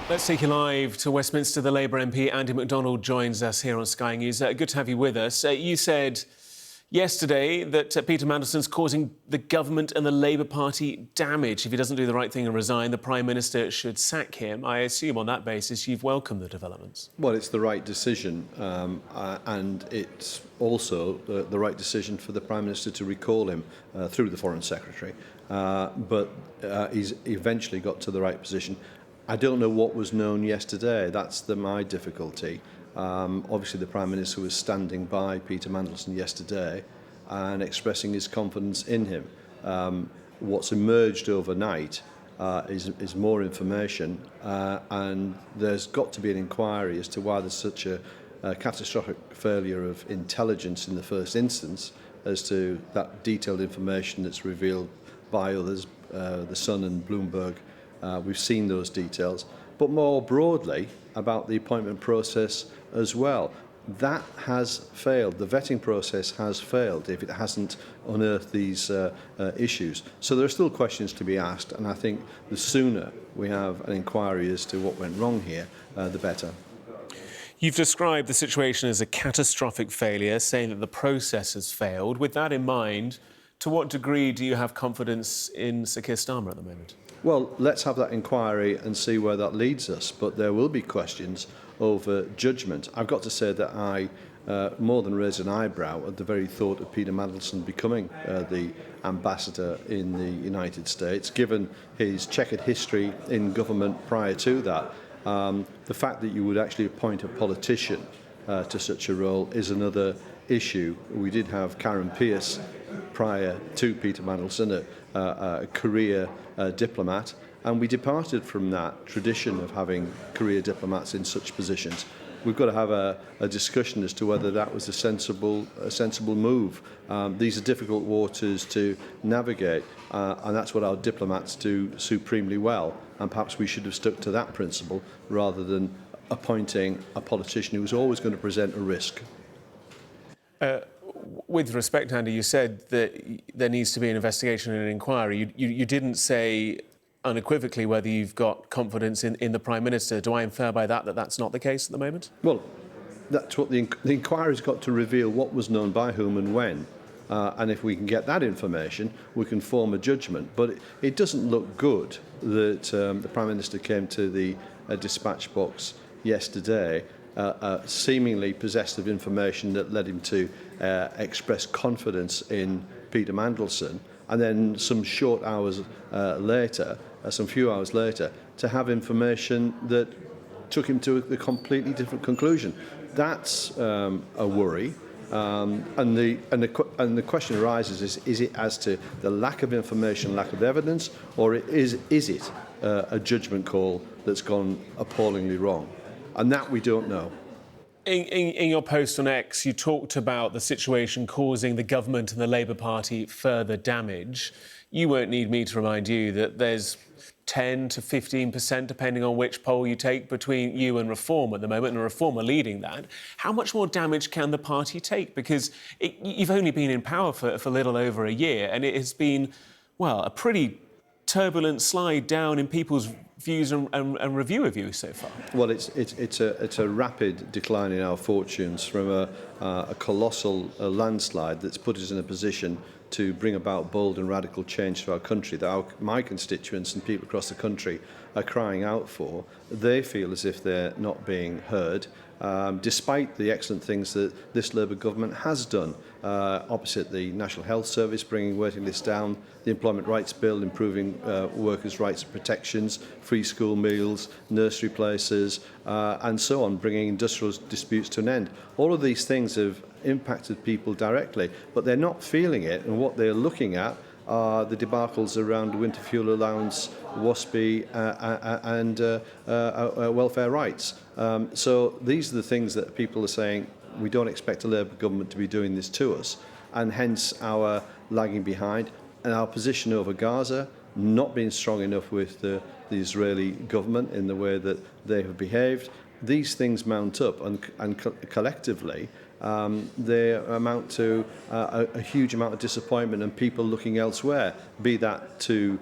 Let's take you live to Westminster. The Labour MP Andy McDonald joins us here on Sky News. Good to have you with us. You said yesterday that Peter Mandelson's causing the government and the Labour Party damage. If he doesn't do the right thing and resign, the Prime Minister should sack him. I assume on that basis you've welcomed the developments. Well, it's the right decision, and it's also the right decision for the Prime Minister to recall him through the Foreign Secretary. But he's eventually got to the right position. I don't know what was known yesterday. That's my difficulty. Obviously, the Prime Minister was standing by Peter Mandelson yesterday and expressing his confidence in him. What's emerged overnight is more information, and there's got to be an inquiry as to why there's such a catastrophic failure of intelligence in the first instance as to that detailed information that's revealed by others, The Sun and Bloomberg. We've seen those details, but more broadly about the appointment process as well. That has failed. The vetting process has failed if it hasn't unearthed these issues. So there are still questions to be asked, and I think the sooner we have an inquiry as to what went wrong here, the better. You've described the situation as a catastrophic failure, saying that the process has failed. With that in mind, to what degree do you have confidence in Sir Keir Starmer at the moment? Well, let's have that inquiry and see where that leads us. But there will be questions over judgment. I've got to say that I more than raised an eyebrow at the very thought of Peter Mandelson becoming the ambassador in the United States, given his checkered history in government prior to that. The fact that you would actually appoint a politician to such a role is another issue. We did have Karen Pierce prior to Peter Mandelson, a career diplomat, and we departed from that tradition of having career diplomats in such positions. We've got to have a discussion as to whether that was a sensible move. These are difficult waters to navigate, and that's what our diplomats do supremely well. And perhaps we should have stuck to that principle rather than appointing a politician who's always going to present a risk. With respect, Andy, you said that there needs to be an investigation and an inquiry. You didn't say unequivocally whether you've got confidence in the Prime Minister. Do I infer by that that that's not the case at the moment? Well, that's what the inquiry's got to reveal, what was known by whom and when. And if we can get that information, we can form a judgment. But it doesn't look good that the Prime Minister came to the dispatch box yesterday seemingly possessed of information that led him to express confidence in Peter Mandelson, and then some few hours later, to have information that took him to a completely different conclusion. That's a worry. And the question arises: is it as to the lack of information, lack of evidence, or is it a judgment call that's gone appallingly wrong? And that we don't know. In your post on X, you talked about the situation causing the government and the Labour Party further damage. You won't need me to remind you that there's 10 to 15%, depending on which poll you take, between you and Reform at the moment, and Reform are leading that. How much more damage can the party take? Because you've only been in power for a little over a year, and it has been, well, a pretty turbulent slide down in people's views and review of you so far. Well, it's a rapid decline in our fortunes from a colossal landslide that's put us in a position to bring about bold and radical change to our country that my constituents and people across the country are crying out for. They feel as if they're not being heard, despite the excellent things that this Labour government has done. Opposite the National Health Service, bringing waiting lists down, the Employment Rights Bill, improving workers' rights and protections, free school meals, nursery places, and so on, bringing industrial disputes to an end. All of these things have impacted people directly, but they're not feeling it, and what they're looking at are the debacles around winter fuel allowance, WASPI, and welfare rights. So these are the things that people are saying, we don't expect a Labour government to be doing this to us, and hence our lagging behind, and our position over Gaza not being strong enough with the Israeli government in the way that they have behaved. These things mount up, and collectively they amount to a huge amount of disappointment and people looking elsewhere, be that to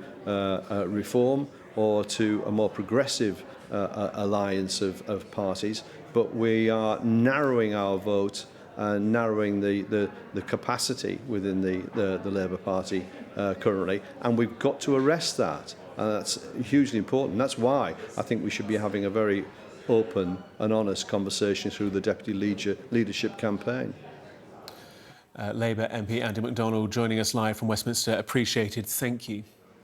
reform or to a more progressive alliance of parties, but we are narrowing our vote and narrowing the capacity within the Labour Party currently, and we've got to arrest that. And that's hugely important. That's why I think we should be having a very open and honest conversation through the Deputy Leadership campaign. Labour MP Andy McDonald joining us live from Westminster. Appreciated. Thank you.